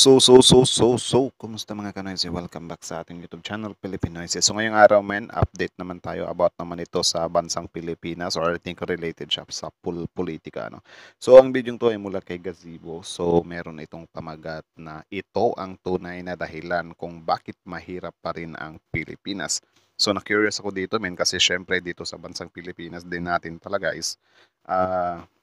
Kumusta mga kanoise? Welcome back sa ating YouTube channel, Philippine Noises. So ngayong araw men, update naman tayo about naman ito sa bansang Pilipinas, or I think related siya sa politika. No? So ang video to ay mula kay Gazebo. So meron itong pamagat na ito ang tunay na dahilan kung bakit mahirap pa rin ang Pilipinas. So na-curious ako dito men, kasi syempre dito sa bansang Pilipinas din natin talaga is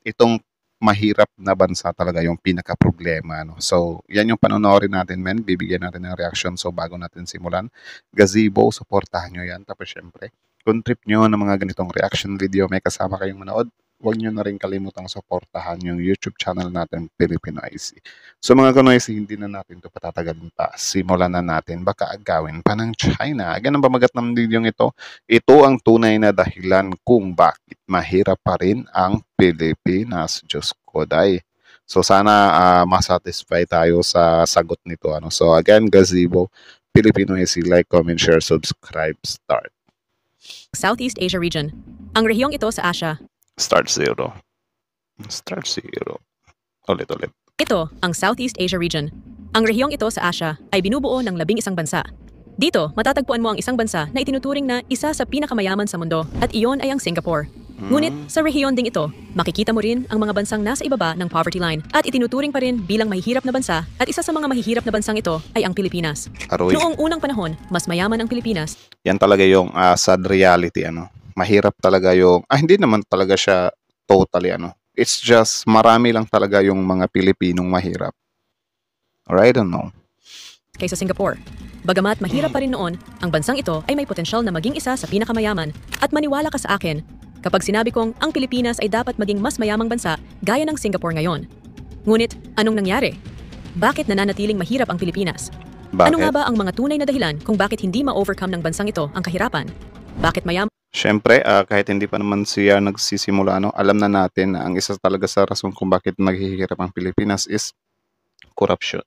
itong mahirap na bansa talaga yung pinaka-problema. No? So, yan yung panonoorin natin, men. Bibigyan natin ng reaction. So, bago natin simulan, Gazebo, supportahan nyo yan. Tapos, syempre, kung trip nyo ng mga ganitong reaction video, may kasama kayong manood, huwag nyo na rin kalimutang supportahan yung YouTube channel natin, Filipino IC. So, mga kanoysi, hindi na natin ito patatagalin pa. Simulan na natin. Baka agawin pa ng China. Ganun ba magat ng video ito? Ito ang tunay na dahilan kung bakit mahirap pa rin ang Pilipinas. Diyos ko, day. So sana masatisfy tayo sa sagot nito. Ano? So again, Gazebo, Filipino IC, like, comment, share, subscribe, start. Southeast Asia region. Ang rehiyong ito sa Asia. Start zero. Start zero. Ulit. Ito ang Southeast Asia region. Ang rehiyong ito sa Asia ay binubuo ng 11 bansa. Dito, matatagpuan mo ang isang bansa na itinuturing na isa sa pinakamayaman sa mundo at iyon ay ang Singapore. Ngunit sa rehiyon ding ito, makikita mo rin ang mga bansang nasa ibaba ng poverty line at itinuturing pa rin bilang mahihirap na bansa, at isa sa mga mahihirap na bansang ito ay ang Pilipinas. Aroy. Noong unang panahon, mas mayaman ang Pilipinas. Yan talaga yung sad reality. Mahirap talaga yung, hindi naman talaga siya totally It's just marami lang talaga yung mga Pilipinong mahirap. Or I don't know. Kaysa Singapore. Bagamat mahirap pa rin noon, ang bansang ito ay may potensyal na maging isa sa pinakamayaman, at maniwala ka sa akin kapag sinabi kong ang Pilipinas ay dapat maging mas mayamang bansa gaya ng Singapore ngayon. Ngunit, anong nangyari? Bakit nananatiling mahirap ang Pilipinas? Bakit? Ano nga ba ang mga tunay na dahilan kung bakit hindi ma-overcome ng bansang ito ang kahirapan? Bakit mayaman? Siyempre, kahit hindi pa naman siya nagsisimula, alam na natin na ang isa talaga sa rason kung bakit naghihirap ang Pilipinas is corruption.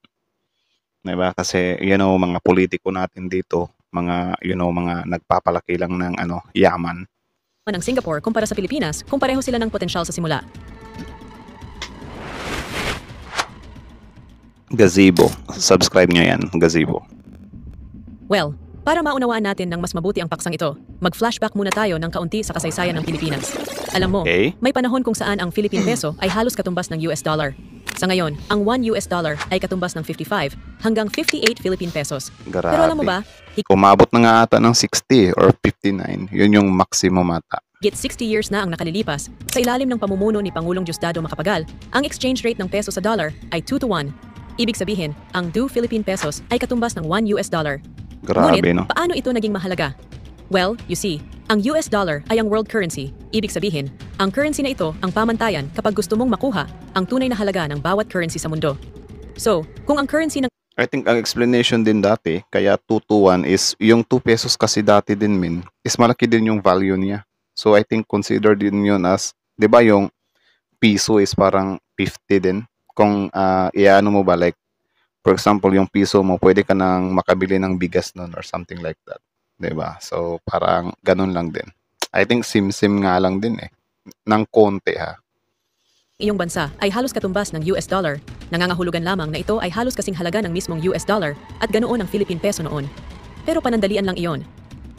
Diba? Kasi, mga politiko natin dito, mga nagpapalaki lang ng yaman. Ng Singapore kumpara sa Pilipinas kung pareho sila ng potensyal sa simula. Gazebo. Subscribe nyo yan, Gazebo. Well, para maunawaan natin ng mas mabuti ang paksang ito, mag-flashback muna tayo ng kaunti sa kasaysayan ng Pilipinas. Alam mo, may panahon kung saan ang Philippine peso ay halos katumbas ng US dollar. Sa ngayon, ang 1 US dollar ay katumbas ng 55 hanggang 58 Philippine pesos. Grabe. Pero alam mo ba, umabot na nga ata ng 60 or 59. Yun yung maximum ata. higit 60 years na ang nakalilipas, sa ilalim ng pamumuno ni Pangulong Diosdado Macapagal, ang exchange rate ng peso sa dollar ay 2-1. Ibig sabihin, ang 2 Philippine pesos ay katumbas ng 1 US dollar. Grabe, Ngunit, no? paano ito naging mahalaga? Well, you see, ang US dollar ay ang world currency. Ibig sabihin, ang currency na ito ang pamantayan kapag gusto mong makuha ang tunay na halaga ng bawat currency sa mundo. So, kung ang currency ng I think ang explanation din dati, kaya 2-1 is, yung 2 pesos kasi dati din is malaki din yung value niya. So I think consider din yun as, di ba yung piso is parang 50 din. Kung iano mo ba, like, for example, yung piso mo, pwede ka nang makabili ng bigas nun or something like that. Di ba? So parang ganun lang din. I think sim-sim nga lang din ng konti ha. iyong bansa ay halos katumbas ng US dollar, nangangahulugan lamang na ito ay halos kasing halaga ng mismong US dollar at ganoon ang Philippine peso noon. Pero panandalian lang iyon.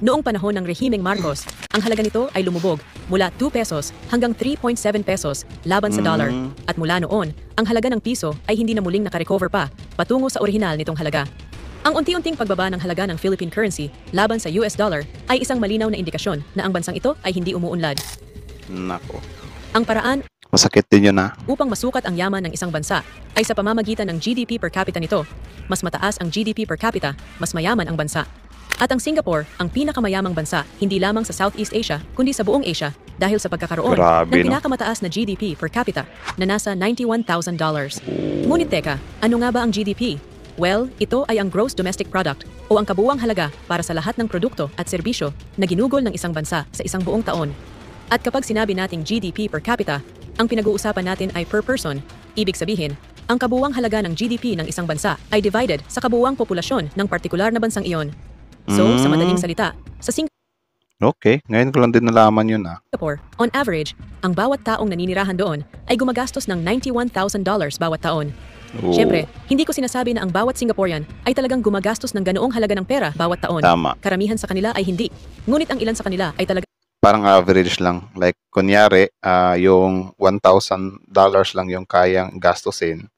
Noong panahon ng rehimeng Marcos, ang halaga nito ay lumubog mula 2 pesos hanggang 3.7 pesos laban sa dollar. At mula noon, ang halaga ng piso ay hindi na muling nakarecover pa patungo sa orihinal nitong halaga. Ang unti-unting pagbaba ng halaga ng Philippine currency laban sa US dollar ay isang malinaw na indikasyon na ang bansang ito ay hindi umuunlad. Nako. Ang paraan Masakit din yun ha. upang masukat ang yaman ng isang bansa ay sa pamamagitan ng GDP per capita nito. Mas mataas ang GDP per capita, mas mayaman ang bansa. At ang Singapore, ang pinakamayamang bansa, hindi lamang sa Southeast Asia, kundi sa buong Asia, dahil sa pagkakaroon Grabe, ng no? pinakamataas na GDP per capita na nasa $91,000. Ngunit teka, ano nga ba ang GDP? Well, ito ay ang Gross Domestic Product o ang kabuuang halaga para sa lahat ng produkto at serbisyo na ginugol ng isang bansa sa isang buong taon. At kapag sinabi nating GDP per capita, ang pinag-uusapan natin ay per person. Ibig sabihin, ang kabuuang halaga ng GDP ng isang bansa ay divided sa kabuuang populasyon ng partikular na bansang iyon. So, sa madaling salita, sa Okay, ngayon ko lang din nalaman yun Singapore, on average, ang bawat taong naninirahan doon ay gumagastos ng $91,000 bawat taon. Oo, Siyempre, hindi ko sinasabi na ang bawat Singaporean ay talagang gumagastos ng ganoong halaga ng pera bawat taon. tama. Karamihan sa kanila ay hindi. Ngunit ang ilan sa kanila ay talagang Parang average lang. Like, kunyari, yung $1,000 lang yung kayang gastusin,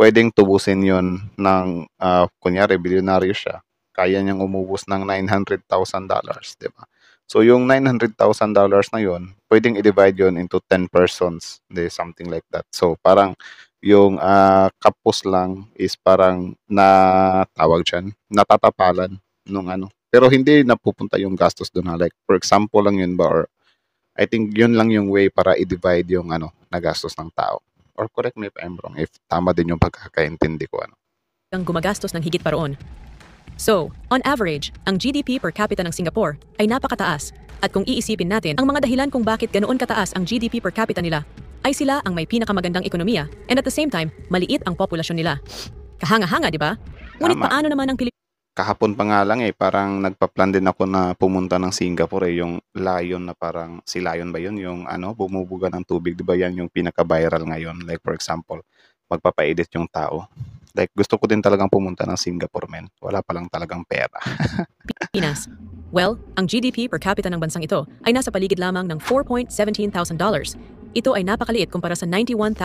pwedeng tubusin yun ng, kunyari, bilyonaryo siya. Kaya niyang umubos ng $900,000, di ba? So, yung $900,000 na yun, pwedeng i-divide yun into 10 persons, di, something like that. So, parang yung kapos lang is parang tawag dyan, natatapalan nung ano. Pero hindi napupunta yung gastos doon ha. Like, for example lang yun ba, or I think yun lang yung way para i-divide yung nagastos ng tao. Or correct me if I'm wrong, if tama din yung pagkakaintindi ko. gumagastos ng higit pa roon. So, on average, ang GDP per capita ng Singapore ay napakataas. At kung iisipin natin ang mga dahilan kung bakit ganoon kataas ang GDP per capita nila, ay sila ang may pinakamagandang ekonomiya and at the same time, maliit ang populasyon nila. Kahanga-hanga, di ba? Ngunit Tama. paano naman ang Pilipinas? Kahapon pa nga lang parang nagpa-plan din ako na pumunta ng Singapore yung Lion na parang, si Lion ba yun? Yung bumubuga ng tubig, di ba yan yung pinaka-viral ngayon? Like for example, magpapaedit yung tao. Like gusto ko din talagang pumunta ng Singapore, men. Wala pa lang talagang pera. Well, ang GDP per capita ng bansang ito ay nasa paligid lamang ng $4.17,000. Ito ay napakaliit kumpara sa $91,000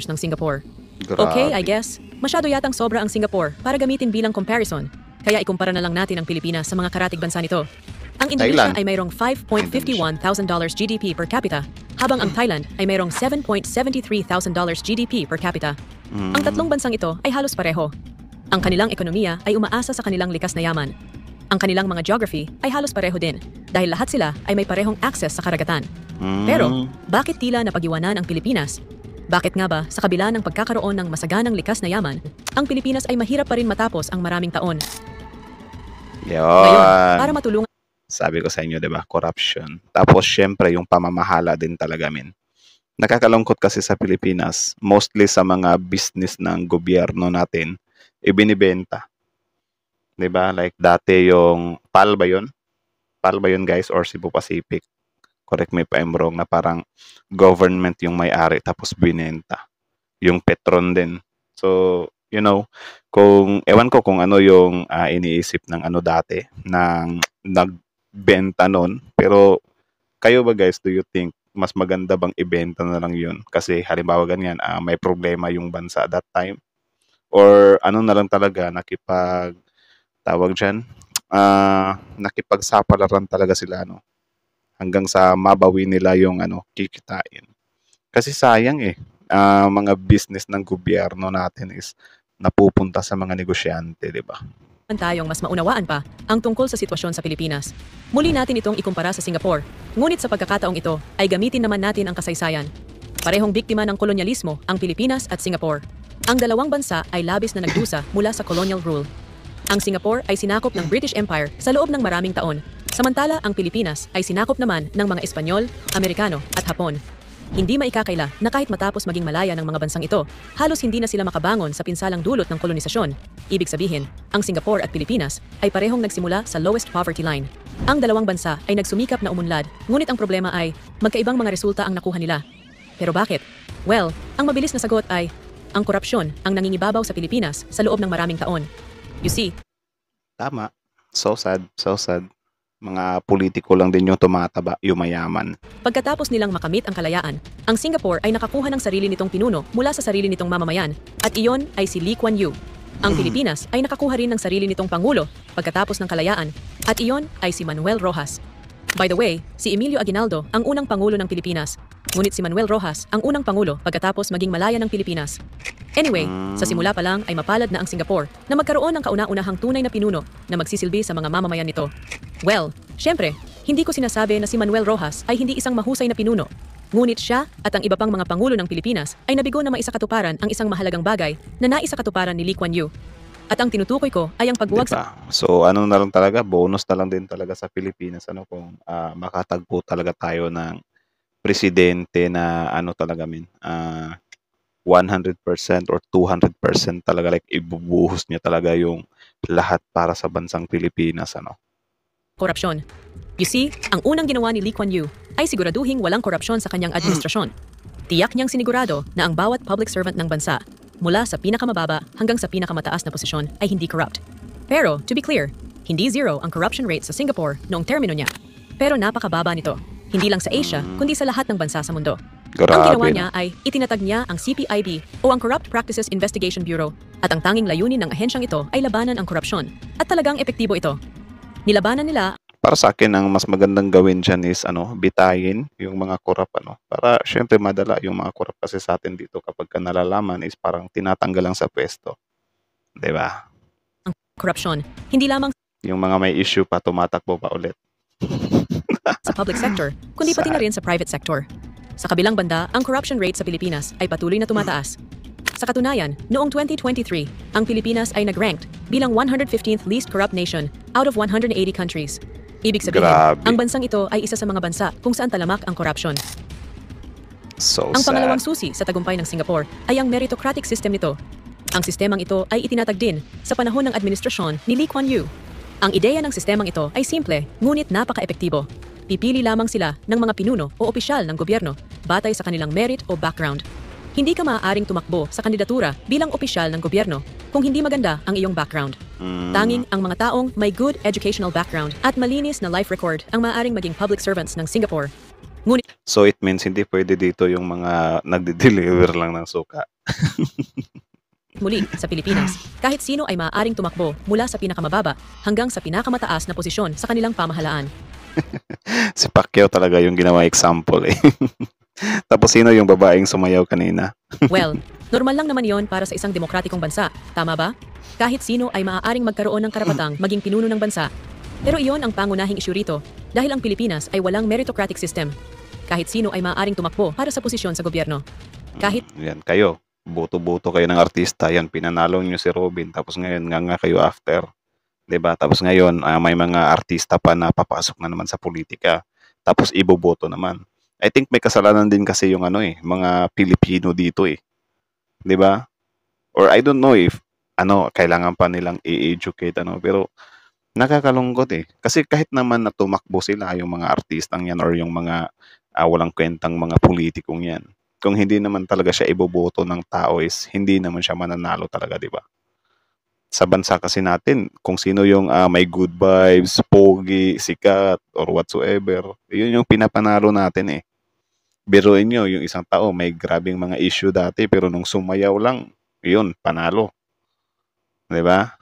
ng Singapore. Okay, I Grabe. guess, masyado yatang sobra ang Singapore para gamitin bilang comparison. Kaya ikumpara na lang natin ang Pilipinas sa mga karatig bansa nito. Ang Indonesia Thailand. ay mayroong $5.51,000 GDP per capita, habang ang Thailand ay mayroong $7.73,000 GDP per capita. Ang tatlong bansang ito ay halos pareho. Ang kanilang ekonomiya ay umaasa sa kanilang likas na yaman. Ang kanilang mga geography ay halos pareho din, dahil lahat sila ay may parehong access sa karagatan. Pero, bakit tila napag-iwanan ang Pilipinas? Bakit nga ba, sa kabila ng pagkakaroon ng masaganang likas na yaman, ang Pilipinas ay mahirap pa rin matapos ang maraming taon? Ngayon, para Yun. matulungan Sabi ko sa inyo, 'di ba? Corruption. Tapos syempre yung pamamahala din talaga, min. Nakakalungkot kasi sa Pilipinas, mostly sa mga business ng gobyerno natin, ibinibenta. 'Di ba? Like dati yung PAL ba 'yun? PAL ba 'yun, guys, or Cebu Pacific? Correct me if I'm wrong, na parang government yung may-ari tapos binenta. Yung Petron din. So, kung ewan ko kung ano yung iniisip ng dati ng nagbenta nun, pero kayo ba, guys, do you think mas maganda bang ibenta na lang yun? Kasi halimbawa ganyan, may problema yung bansa at that time, or ano na lang talaga, tawag dyan, nakipagsapalaran talaga sila, hanggang sa mabawi nila yung kikitain. Kasi sayang mga business ng gobyerno natin is napupunta sa mga negosyante, di ba? tayong mas maunawaan pa ang tungkol sa sitwasyon sa Pilipinas. Muli natin itong ikumpara sa Singapore. Ngunit sa pagkakataong ito ay gamitin naman natin ang kasaysayan. Parehong biktima ng kolonyalismo ang Pilipinas at Singapore. Ang dalawang bansa ay labis na nagdusa mula sa colonial rule. Ang Singapore ay sinakop ng British Empire sa loob ng maraming taon, samantala ang Pilipinas ay sinakop naman ng mga Espanyol, Amerikano at Hapon. Hindi maikakaila na kahit matapos maging malaya ng mga bansang ito, halos hindi na sila makabangon sa pinsalang dulot ng kolonisasyon. Ibig sabihin, ang Singapore at Pilipinas ay parehong nagsimula sa lowest poverty line. Ang dalawang bansa ay nagsumikap na umunlad, ngunit ang problema ay magkaibang mga resulta ang nakuha nila. Pero bakit? Well, ang mabilis na sagot ay ang korupsyon ang nangingibabaw sa Pilipinas sa loob ng maraming taon. You see, Tama. So sad, so sad. Mga politiko lang din yung tumataba, yumayaman. pagkatapos nilang makamit ang kalayaan, ang Singapore ay nakakuha ng sarili nitong pinuno mula sa sarili nitong mamamayan, at iyon ay si Lee Kuan Yew. Ang Pilipinas ay nakakuha rin ng sarili nitong pangulo pagkatapos ng kalayaan, at iyon ay si Manuel Rojas. By the way, si Emilio Aguinaldo ang unang pangulo ng Pilipinas, ngunit si Manuel Rojas ang unang pangulo pagkatapos maging malaya ng Pilipinas. Anyway, sa simula pa lang ay mapalad na ang Singapore na magkaroon ng kauna-unahang tunay na pinuno na magsisilbi sa mga mamamayan nito. Well, syempre, hindi ko sinasabi na si Manuel Rojas ay hindi isang mahusay na pinuno. Ngunit siya at ang iba pang mga pangulo ng Pilipinas ay nabigo na maisakatuparan ang isang mahalagang bagay na naisakatuparan ni Lee Kuan Yew. At ang tinutukoy ko ay ang pagbuwag sa Diba? So ano na lang talaga, bonus na lang din talaga sa Pilipinas kung makatagpo talaga tayo ng presidente na talaga 100% or 200% talaga, like ibubuhos niya talaga yung lahat para sa bansang Pilipinas korupsyon. You see, ang unang ginawa ni Lee Kuan Yew ay siguraduhing walang korupsyon sa kanyang administrasyon. Tiyak niyang sinigurado na ang bawat public servant ng bansa mula sa pinakamababa hanggang sa pinakamataas na posisyon ay hindi corrupt. Pero, to be clear, hindi zero ang corruption rate sa Singapore noong termino niya. Pero napakababa nito. Hindi lang sa Asia, kundi sa lahat ng bansa sa mundo. Ang ginawa Grabe, niya no? ay itinatag niya ang CPIB o ang Corrupt Practices Investigation Bureau at ang tanging layunin ng ahensyang ito ay labanan ang korupsyon. At talagang epektibo ito. Nilabanan nila Para sa akin, ang mas magandang gawin dyan is, bitayin yung mga korap, Para, syempre, madala yung mga korap kasi sa atin dito kapag ka nalalaman is parang tinatanggal lang sa pwesto. 'Di ba? ang korupsyon, hindi lamang Yung mga may issue pa, tumatakbo pa ulit. sa public sector, kundi pati na rin sa private sector. Sa kabilang banda, ang corruption rate sa Pilipinas ay patuloy na tumataas. Sa katunayan, noong 2023, ang Pilipinas ay nag-ranked bilang 115th least corrupt nation out of 180 countries. Ibig sabihin, Grabe. ang bansang ito ay isa sa mga bansa kung saan talamak ang korupsyon. So Ang sad. pangalawang susi sa tagumpay ng Singapore ay ang meritocratic system nito. Ang sistemang ito ay itinatag din sa panahon ng administrasyon ni Lee Kuan Yew. Ang ideya ng sistemang ito ay simple, ngunit napaka-epektibo. Pipili lamang sila ng mga pinuno o opisyal ng gobyerno batay sa kanilang merit o background. Hindi ka maaaring tumakbo sa kandidatura bilang opisyal ng gobyerno kung hindi maganda ang iyong background. Tanging ang mga taong may good educational background at malinis na life record ang maaaring maging public servants ng Singapore. Ngunit So it means hindi pwede dito yung mga nagde-deliver lang ng suka. muli sa Pilipinas, kahit sino ay maaaring tumakbo mula sa pinakamababa hanggang sa pinakamataas na posisyon sa kanilang pamahalaan. Si Pacquiao talaga yung ginawa example eh. Tapos sino yung babaeng sumayaw kanina? Well, normal lang naman yon para sa isang demokratikong bansa, tama ba? Kahit sino ay maaaring magkaroon ng karapatang maging pinuno ng bansa. Pero iyon ang pangunahing isyu rito dahil ang Pilipinas ay walang meritocratic system. Kahit sino ay maaaring tumakbo para sa posisyon sa gobyerno. Kahit Yan, kayo. Boto-boto kayo ng artista. Yan, pinanalo nyo si Robin. Tapos ngayon, nga kayo after. 'Di ba? Tapos ngayon, may mga artista pa na papasok na naman sa politika. Tapos iboboto naman. I think may kasalanan din kasi yung mga Pilipino dito eh. 'Di ba? Or I don't know if kailangan pa nilang i-educate pero nakakalungkot eh. Kasi kahit naman na tumakbo sila yung mga artistang yan or yung mga walang kwentang mga politikong yan. Kung hindi naman talaga siya iboboto ng tao is hindi naman siya mananalo talaga, 'di ba? Sa bansa kasi natin, kung sino yung may good vibes, pogi, sikat, or whatsoever, yun yung pinapanalo natin eh. Biruin nyo, yung isang tao may grabing mga issue dati, pero nung sumayaw lang, yun, panalo. 'Di ba?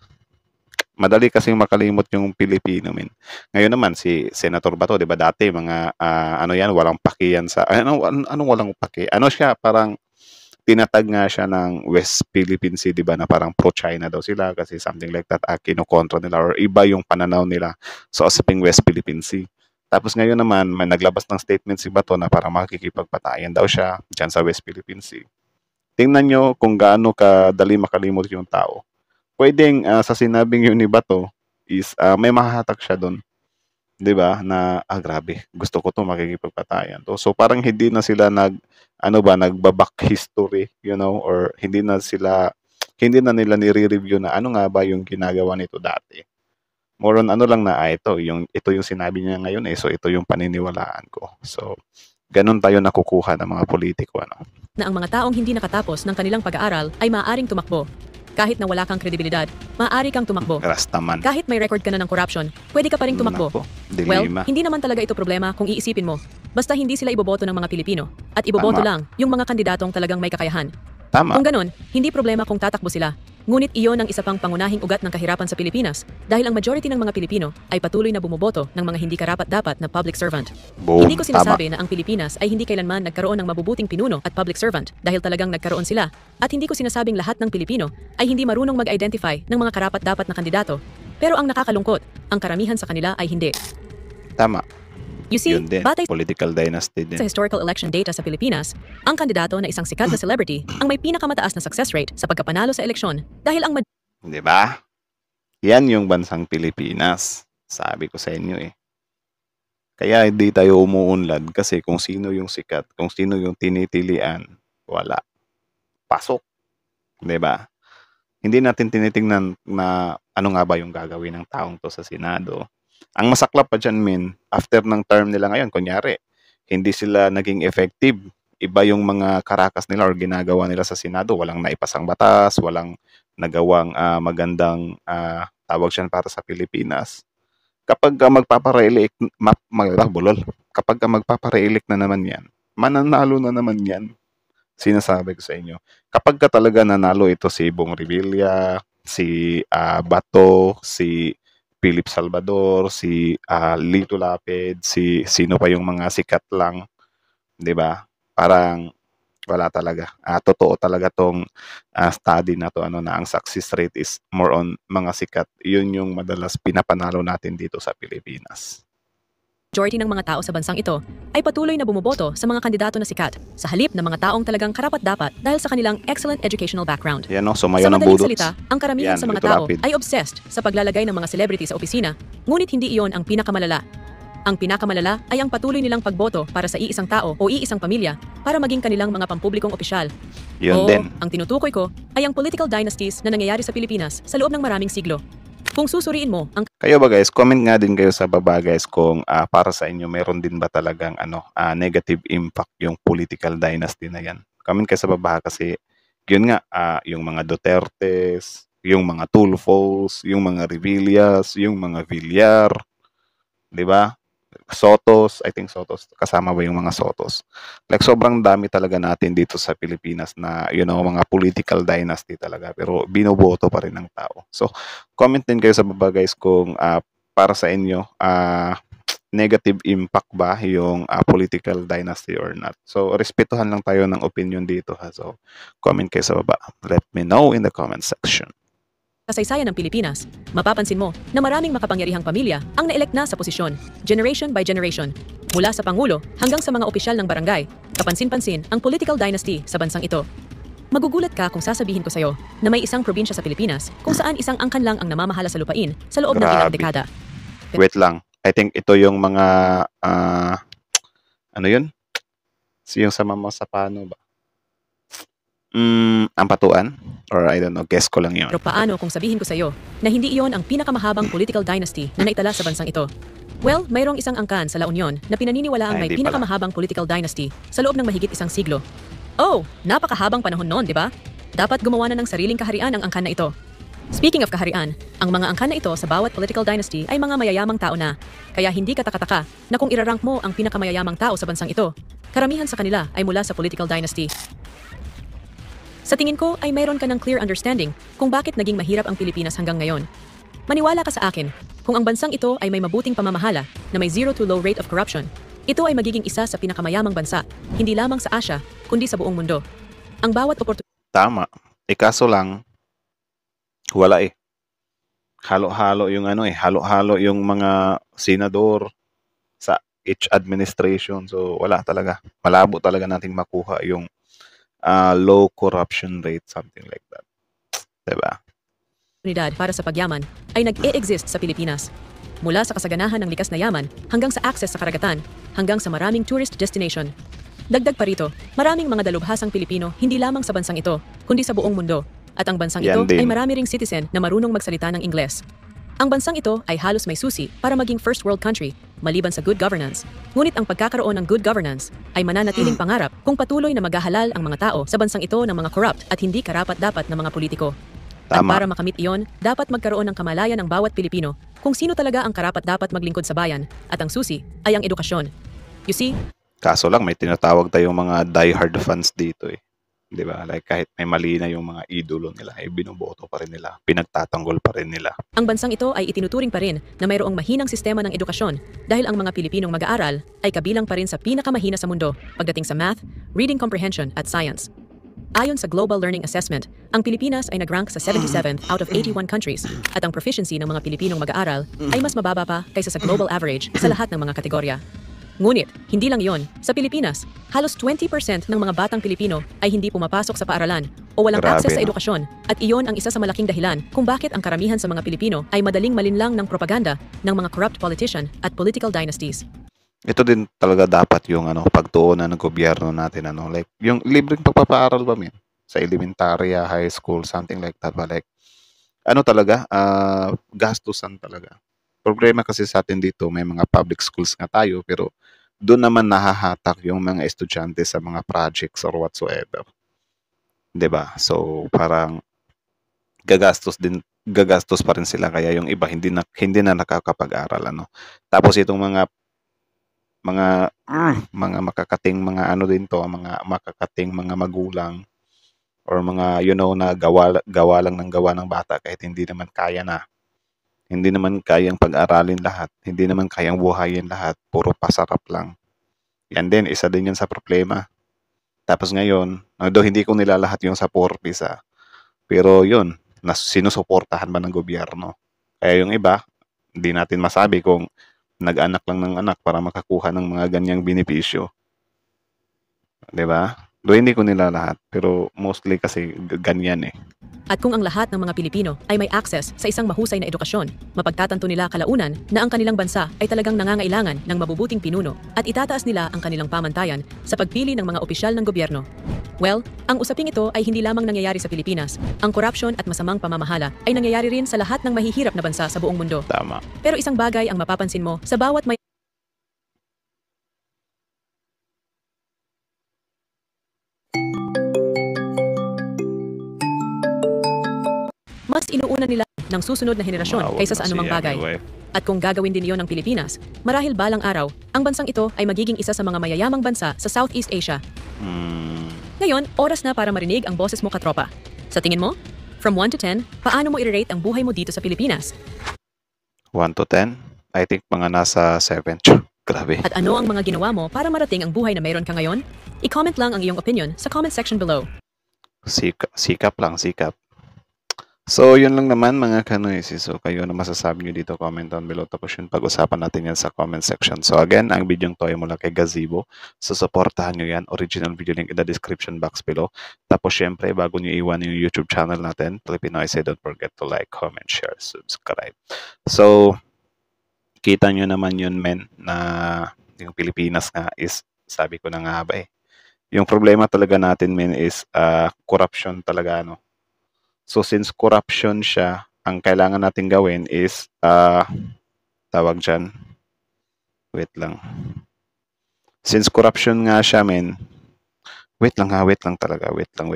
Madali kasing makalimot yung Pilipino, men. Ngayon naman, si Senator Bato, 'di ba dati, mga yan, walang paki yan sa, anong walang paki? Ano siya, parang, tinatag nga siya ng West Philippine Sea, 'di ba, na parang pro-China daw sila kasi something like that, kinokontra nila or iba yung pananaw nila sa usaping West Philippine Sea. Tapos ngayon naman, may naglabas ng statement si Bato na parang makikipagpatayan daw siya dyan sa West Philippine Sea. Tingnan nyo kung gaano kadali makalimot yung tao. Pwedeng sa sinabing yun ni Bato is may mahahatak siya doon. 'Di ba? Na grabe, gusto ko 'to makikipagpatayan to. So parang hindi na sila nagba-back history, or hindi na nila nire-review na ano nga ba yung ginagawa nito dati. More on lang na ito yung sinabi niya ngayon so ito yung paniniwalaan ko. So ganun tayo nakukuha ng mga politiko na ang mga taong hindi nakatapos ng kanilang pag-aaral ay maaaring tumakbo. Kahit na wala kang kredibilidad, maaari kang tumakbo. Rastaman. Kahit may record ka na ng corruption, pwede ka pa ring tumakbo. Nako, Well, dilema. hindi naman talaga ito problema kung iisipin mo. Basta hindi sila iboboto ng mga Pilipino. At iboboto Tama. lang yung mga kandidatong talagang may kakayahan. Tama. Kung ganon, hindi problema kung tatakbo sila. Ngunit iyon ang isa pang pangunahing ugat ng kahirapan sa Pilipinas dahil ang majority ng mga Pilipino ay patuloy na bumoboto ng mga hindi karapat-dapat na public servant. Boom. Hindi ko Tama. sinasabi na ang Pilipinas ay hindi kailanman nagkaroon ng mabubuting pinuno at public servant dahil talagang nagkaroon sila. At hindi ko sinasabing lahat ng Pilipino ay hindi marunong mag-identify ng mga karapat-dapat na kandidato. Pero ang nakakalungkot, ang karamihan sa kanila ay hindi. Tama. You see, Yun din. batay Political dynasty din. sa historical election data sa Pilipinas, ang kandidato na isang sikat na celebrity ang may pinakamataas na success rate sa pagkapanalo sa eleksyon dahil ang 'Di ba? Yan yung bansang Pilipinas. Sabi ko sa inyo eh. Kaya hindi tayo umuunlad kasi kung sino yung sikat, kung sino yung tinitilian, wala. Pasok. 'Di ba? Hindi natin tinitingnan na ano nga ba yung gagawin ng taong to sa Senado. Ang masaklap pa dyan, after ng term nila ngayon, kunyari, hindi sila naging effective iba yung mga karakas nila or ginagawa nila sa Senado, walang naipasang batas, walang nagawang magandang tawag siyan para sa Pilipinas. Kapag magpapa-re-elect bulol. Kapag magpapa-re-elect na naman 'yan, mananalo na naman 'yan. Sinasabi ko sa inyo. Kapag ka talaga nanalo ito si Bong Revilla, si Bato, si Philip Salvador, si Lito Lapid, si sino pa yung mga sikat lang, 'di ba? Parang wala talaga. Totoo talaga tong study na to na ang success rate is more on mga sikat. Yun yung madalas pinapanalo natin dito sa Pilipinas. Majority ng mga tao sa bansang ito ay patuloy na bumoboto sa mga kandidato na sikat sa halip ng mga taong talagang karapat-dapat dahil sa kanilang excellent educational background. Yan no, Sa sumayo ng madaling budots. salita, ang karamihan Yan, sa mga Lito tao Lapid. ay obsessed sa paglalagay ng mga celebrity sa opisina, ngunit hindi iyon ang pinakamalala. Ang pinakamalala ay ang patuloy nilang pagboto para sa iisang tao o iisang pamilya para maging kanilang mga pampublikong opisyal. Yun Oo, din. ang tinutukoy ko ay ang political dynasties na nangyayari sa Pilipinas sa loob ng maraming siglo. Kung susuriin mo ang Kayo ba guys, comment nga din kayo sa baba guys kung para sa inyo meron din ba talagang negative impact yung political dynasty na yan. Comment kayo sa baba kasi yun nga, yung mga Dutertes, yung mga Tulfos, yung mga Revillas, yung mga Villar, di ba? Sotos, I think Sotos, kasama ba yung mga Sotos? Like sobrang dami talaga natin dito sa Pilipinas na mga political dynasty talaga pero binoboto pa rin ng tao. So, comment din kayo sa baba guys kung para sa inyo negative impact ba yung political dynasty or not. So, respetuhan lang tayo ng opinion dito ha. So, comment kayo sa baba. Let me know in the comment section. kasaysayan ng Pilipinas, mapapansin mo na maraming makapangyarihang pamilya ang na-elect na sa posisyon, generation by generation. Mula sa Pangulo hanggang sa mga opisyal ng barangay, kapansin-pansin ang political dynasty sa bansang ito. Magugulat ka kung sasabihin ko sa'yo na may isang probinsya sa Pilipinas kung saan isang angkan lang ang namamahala sa lupain sa loob ng ilang Grabe. dekada. Wait lang. I think ito yung mga ano yun? Yung sa Mama Sapano ba? Ampatuan? Or I don't know, guess ko lang yun. Pero paano kung sabihin ko sa'yo na hindi iyon ang pinakamahabang political dynasty na naitala sa bansang ito? Well, mayroong isang angkan sa La Union na pinaniniwalaang may Hindi pala. pinakamahabang political dynasty sa loob ng mahigit isang siglo. Oh, napakahabang panahon noon, di ba? Dapat gumawa na ng sariling kaharian ang angkan na ito. Speaking of kaharian, ang mga angkan na ito sa bawat political dynasty ay mga mayayamang tao na. Kaya hindi katakataka na kung irarank mo ang pinakamayayamang tao sa bansang ito, karamihan sa kanila ay mula sa political dynasty. Sa tingin ko ay mayroon ka ng clear understanding kung bakit naging mahirap ang Pilipinas hanggang ngayon. Maniwala ka sa akin, kung ang bansang ito ay may mabuting pamamahala na may zero to low rate of corruption, ito ay magiging isa sa pinakamayamang bansa, hindi lamang sa Asia, kundi sa buong mundo. Ang bawat oportunidad Tama. Kaso lang, wala eh. Halo-halo yung halo-halo yung mga senador sa each administration. So wala talaga. Malabo talaga nating makuha yung low corruption rate, something like that. Diba? para sa pagyaman ay nag-e-exist sa Pilipinas. Mula sa kasaganahan ng likas na yaman hanggang sa access sa karagatan, hanggang sa maraming tourist destination. Dagdag pa rito, maraming mga dalubhasang Pilipino hindi lamang sa bansang ito, kundi sa buong mundo. At ang bansang Yan ito din. ay marami ring citizen na marunong magsalita ng Ingles. Ang bansang ito ay halos may susi para maging first world country, maliban sa good governance. Ngunit ang pagkakaroon ng good governance ay mananatiling pangarap kung patuloy na maghahalal ang mga tao sa bansang ito ng mga corrupt at hindi karapat-dapat na mga politiko. At Tama. para makamit iyon, dapat magkaroon ng kamalayan ng bawat Pilipino kung sino talaga ang karapat-dapat maglingkod sa bayan, at ang susi ay ang edukasyon. You see, Kaso lang, may tinatawag tayong mga diehard fans dito eh. Di ba? Like kahit may mali na yung mga idolo nila, binoboto pa rin nila, pinagtatanggol pa rin nila. ang bansang ito ay itinuturing pa rin na mayroong mahinang sistema ng edukasyon dahil ang mga Pilipinong mag-aaral ay kabilang pa rin sa pinakamahina sa mundo pagdating sa math, reading comprehension at science. Ayon sa Global Learning Assessment, ang Pilipinas ay nag-rank sa 77th out of 81 countries at ang proficiency ng mga Pilipinong mag-aaral ay mas mababa pa kaysa sa global average sa lahat ng mga kategorya. Ngunit, hindi lang iyon. Sa Pilipinas, halos 20% ng mga batang Pilipino ay hindi pumapasok sa paaralan o walang Grabe, access sa no? edukasyon, at iyon ang isa sa malaking dahilan kung bakit ang karamihan sa mga Pilipino ay madaling malinlang ng propaganda ng mga corrupt politician at political dynasties. Ito din talaga dapat yung pagtuunan ng gobyerno natin like yung libreng pagpapaaral ba min sa elementarya, high school, something like that ba, like talaga gastusan talaga. Problema kasi sa atin dito may mga public schools nga tayo pero doon naman nahahatak yung mga estudyante sa mga projects or whatsoever. 'Di ba? So, parang gagastos pa rin sila kaya yung iba hindi na nakakapag-aral ano. Tapos itong mga makakating mga ano din 'to, mga makakating mga magulang or mga na gawa lang ng gawa ng bata kahit hindi naman kaya na. Hindi naman kayang pag-aralin lahat, hindi naman kayang buhayin lahat, puro pasarap lang. Yan din, isa din yan sa problema. Tapos ngayon, although hindi ko nilalahat yung sa poor visa, pero yun, sinusuportahan ba ng gobyerno? Kaya yung iba, hindi natin masabi kung nag-anak lang ng anak para makakuha ng mga ganyang benepisyo. 'Di ba? Though hindi ko nilalahat, pero mostly kasi ganyan eh. At kung ang lahat ng mga Pilipino ay may access sa isang mahusay na edukasyon, mapagtatanto nila kalaunan na ang kanilang bansa ay talagang nangangailangan ng mabubuting pinuno at itataas nila ang kanilang pamantayan sa pagpili ng mga opisyal ng gobyerno. Well, ang usaping ito ay hindi lamang nangyayari sa Pilipinas. Ang korupsyon at masamang pamamahala ay nangyayari rin sa lahat ng mahihirap na bansa sa buong mundo. Tama. Pero isang bagay ang mapapansin mo sa bawat may mas inuuna nila ng susunod na henerasyon Tumawag kaysa na sa si anumang bagay. Yami Wife. At kung gagawin din iyon ng Pilipinas, marahil balang araw, ang bansang ito ay magiging isa sa mga mayayamang bansa sa Southeast Asia. Ngayon, oras na para marinig ang boses mo katropa. Sa tingin mo, from 1 to 10, paano mo i-rate ang buhay mo dito sa Pilipinas? 1 to 10? I think mga nasa 7. Grabe. At ano ang mga ginawa mo para marating ang buhay na mayroon ka ngayon? I-comment lang ang iyong opinion sa comment section below. Sikap lang, sikap. So, yun lang naman mga kanoysi. So, kayo na masasabi nyo dito, comment down below. Tapos yun, pag-usapan natin yan sa comment section. So, again, ang video to ay mula kay Gazebo. So, supportahan nyo yan. Original video link in the description box below. Tapos, syempre, bago nyo iwan yung YouTube channel natin, Filipinoise, don't forget to like, comment, share, subscribe. So, kita nyo naman yun, men, na yung Pilipinas nga is, sabi ko na nga ba eh. Yung problema talaga natin, men, is corruption talaga, no? So, since corruption siya, ang kailangan natin gawin is, tawag dyan, wait lang. Since corruption nga siya, men, wait lang talaga, wait lang.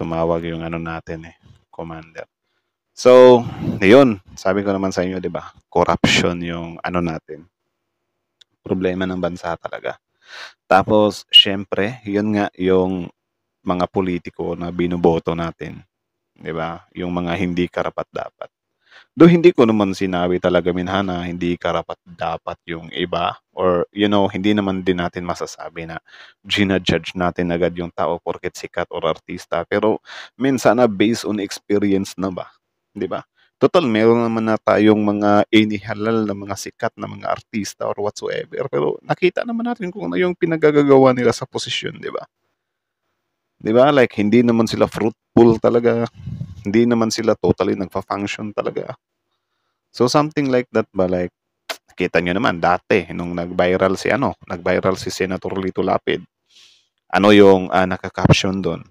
Tumawag yung ano natin eh, commander. So, yun, sabi ko naman sa inyo, di ba? Corruption yung ano natin. Problema ng bansa talaga. Tapos, syempre, yun nga yung mga politiko na binoboto natin. Di ba? Yung mga hindi karapat-dapat. Do hindi ko naman sinabi talaga minhan na hindi karapat-dapat yung iba or hindi naman din natin masasabi na gina-judge natin agad yung tao porket sikat or artista. Pero minsan na based on experience na ba? 'Di ba? Total, meron naman na tayong mga inihalal na mga sikat na mga artista or whatsoever. Pero nakita naman natin kung ano yung pinagagagawa nila sa posisyon, 'di ba? 'Di ba? Like, hindi naman sila fruitful talaga. Hindi naman sila totally nagfa-function talaga. So, something like that ba? Like, kita nyo naman, dati, nung nag-viral si Senator Lito Lapid, ano yung naka-caption doon?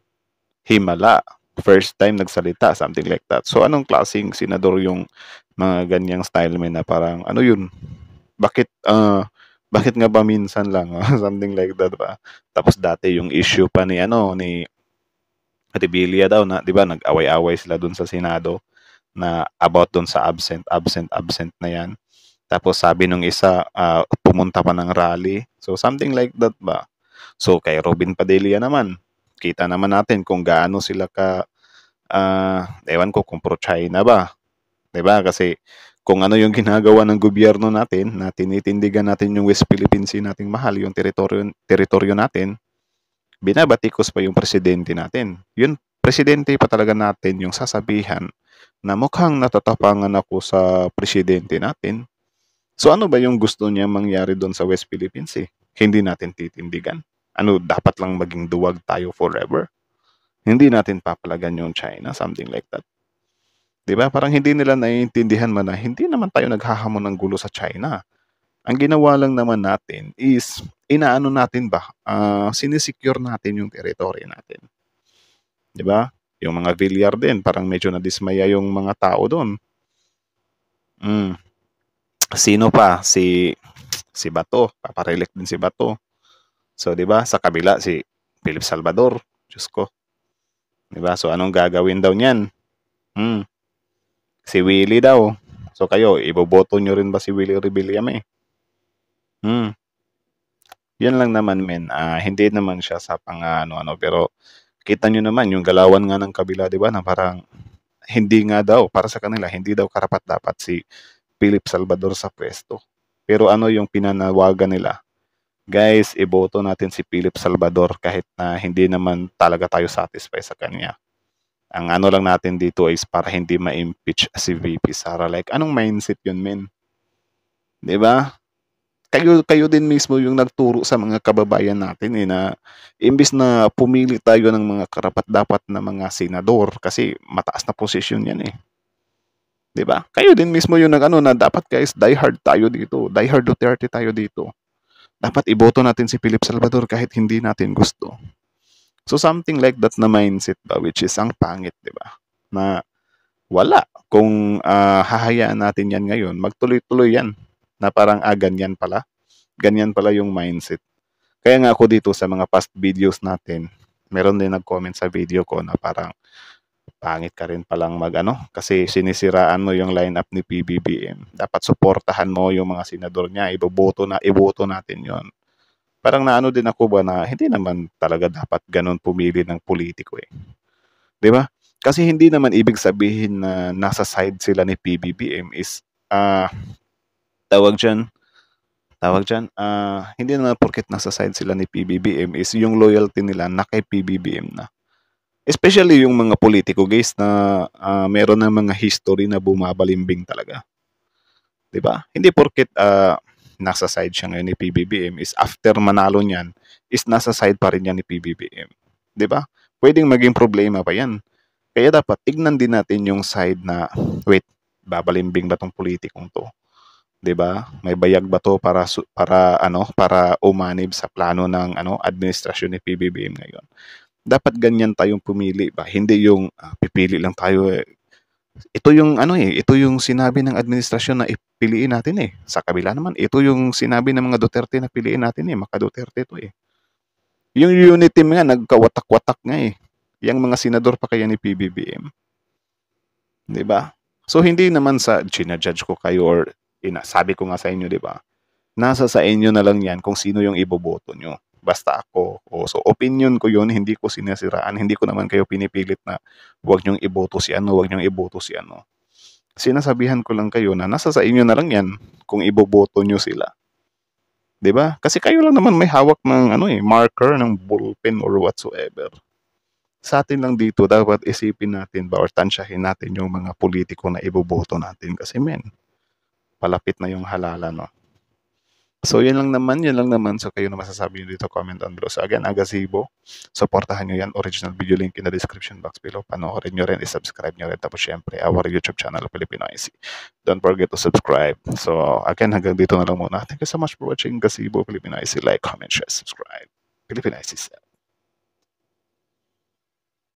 Himala. First time nagsalita, something like that. So, anong klaseng senador yung mga ganyang style man na parang, ano yun? Bakit nga ba minsan lang? Something like that ba? Tapos dati yung issue pa ni Rebilla daw na, 'di ba, nag-away-away sila doon sa Senado na about doon sa absent na 'yan. Tapos sabi nung isa, pumunta pa ng rally. So something like that ba? So kay Robin Padilla naman, kita naman natin kung gaano sila ka ewan ko kung pro-China ba. 'Di ba? Kasi kung ano yung ginagawa ng gobyerno natin, na tinitindigan natin yung West Philippine Sea nating mahal, yung teritoryo natin, binabatikos pa yung presidente natin. Yun, presidente pa talaga natin yung sasabihan na mukhang natatapangan ako sa presidente natin. So ano ba yung gusto niya mangyari doon sa West Philippines eh? Hindi natin titindigan. Ano, dapat lang maging duwag tayo forever? Hindi natin papalagan yung China, something like that. Diba? Parang hindi nila naiintindihan man na hindi naman tayo naghahamon ng gulo sa China. Ang ginawa lang naman natin is, inaano natin ba? Sinisecure natin yung territory natin. Di ba? Yung mga Villar din, parang medyo nadismaya yung mga tao doon. Sino pa? Si Bato, paparelect din si Bato. So, 'di ba? Sa kabila si Philip Salvador. Diyos ko. 'Di ba? So, anong gagawin daw niyan? Si Willie daw. So, kayo, iboboto nyo rin ba si Willie Rebillame? Yan lang naman, men. Hindi naman siya sa ano, pero kita nyo naman yung galawan nga ng kabila, 'di ba? Na parang hindi nga daw, para sa kanila, hindi daw karapat-dapat si Philip Salvador sa pwesto. Pero ano yung pinanawagan nila? Guys, iboto natin si Philip Salvador kahit na hindi naman talaga tayo satisfied sa kanya. Ang ano lang natin dito is para hindi ma-impeach si VP Sara. Like, anong mindset yun, men? 'Di ba? Kayo din mismo yung nagturo sa mga kababayan natin na imbis na pumili tayo ng mga karapat-dapat na mga senador kasi mataas na posisyon yan 'Di ba? Kayo din mismo yung na dapat guys, die hard tayo dito. Die hard Duterte tayo dito. Dapat iboto natin si Philip Salvador kahit hindi natin gusto. So something like that na mindset ba, which is ang pangit, 'di ba? Na wala. Kung hahayaan natin yan ngayon, magtuloy-tuloy yan. Na parang ganyan pala. Ganyan pala yung mindset. Kaya nga ako dito sa mga past videos natin, meron din nag-comment sa video ko na parang pangit ka rin palang kasi sinisiraan mo yung lineup ni PBBM. Dapat suportahan mo yung mga senador niya, iboto natin yon. Parang naano din ako ba na hindi naman talaga dapat ganun pumili ng politiko 'Di ba? Kasi hindi naman ibig sabihin na nasa side sila ni PBBM is tawag diyan, hindi naman porket nasa side sila ni PBBM is yung loyalty nila na kay PBBM na. Especially yung mga politiko guys na meron ng mga history na bumabalimbing talaga. 'Di ba? Hindi porket nasa side siya ngayon ni PBBM is after manalo niyan is nasa side pa rin yan ni PBBM. 'Di ba? Pwedeng maging problema pa yan. Kaya dapat tignan din natin yung side na wait, babalimbing ba tong politikong to? 'Di ba? May bayag ba to para umanib sa plano ng administrasyon ni PBBM ngayon? Dapat ganyan tayong pumili ba? Hindi yung pipili lang tayo ito yung ito yung sinabi ng administrasyon na ipiliin natin Sa kabila naman, ito yung sinabi ng mga Duterte na piliin natin Maka Duterte to Yung unity team nga nagkawatak-watak nga Yang mga senador pa kaya ni PBBM. 'Di ba? So hindi naman sa ginajudge ko kayo or sabi ko nga sa inyo, 'di ba? Nasa sa inyo na lang 'yan kung sino yung iboboto nyo. Basta ako, so opinion ko yun, hindi ko sinasiraan, hindi ko naman kayo pinipilit na huwag nyong iboto si ano, huwag nyong iboto si ano. Sinasabihan ko lang kayo na nasa sa inyo na lang yan kung iboboto nyo sila. 'Di ba? Kasi kayo lang naman may hawak ng marker, ng ballpen or whatsoever. Sa atin lang dito, dapat isipin natin ba or tansyahin natin yung mga politiko na iboboto natin kasi palapit na yung halalan, no? So, yun lang naman. So, kayo na masasabi nyo dito, comment down below. So, again, Agasibo, supportahan nyo yan. Original video link in the description box below. Panoorin nyo rin, isubscribe nyo rin. Tapos, syempre, our YouTube channel, Filipino IC. Don't forget to subscribe. So, again, hanggang dito na lang muna. Thank you so much for watching Gasibo, Filipino IC. Like, comment, share, subscribe. Filipino IC.